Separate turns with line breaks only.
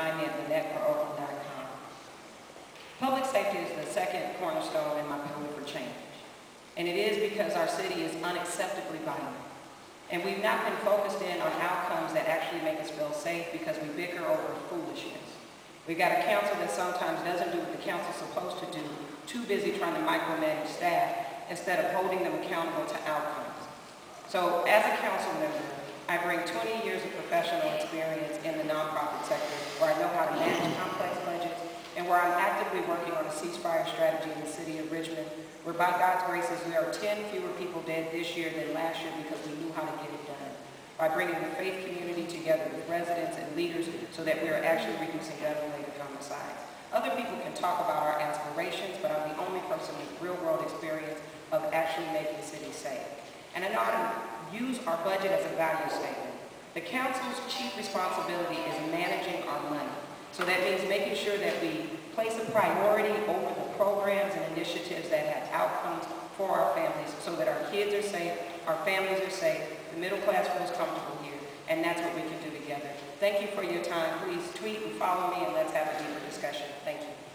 find me at LynetteForOakland.com. Public safety is the second cornerstone in my pillar for change. And it is because our city is unacceptably violent. And we've not been focused in on outcomes that actually make us feel safe because we bicker over foolishness. We've got a council that sometimes doesn't do what the council's supposed to do, too busy trying to micromanage staff instead of holding them accountable to outcomes. So as a council member, I bring 20 years of professional experience in the nonprofit sector where I know how to manage complex budgets and where I'm actively working on a ceasefire strategy in the city of Richmond, where by God's graces we are 10 fewer people dead this year than last year because we knew how to get it done. By bringing the faith community together with residents and leaders so that we are actually reducing gun-related homicides. Other people can talk about our aspirations, but I'm the only person with real-world experience of actually making cities safe. And I know how to use our budget as a value statement. The council's chief responsibility is managing our money. So that means making sure that we place a priority over the programs and initiatives that have outcomes for our families so that our kids are safe, our families are safe, the middle class feels comfortable here, and that's what we can do together. Thank you for your time. Please tweet and follow me, and let's have a deeper discussion. Thank you.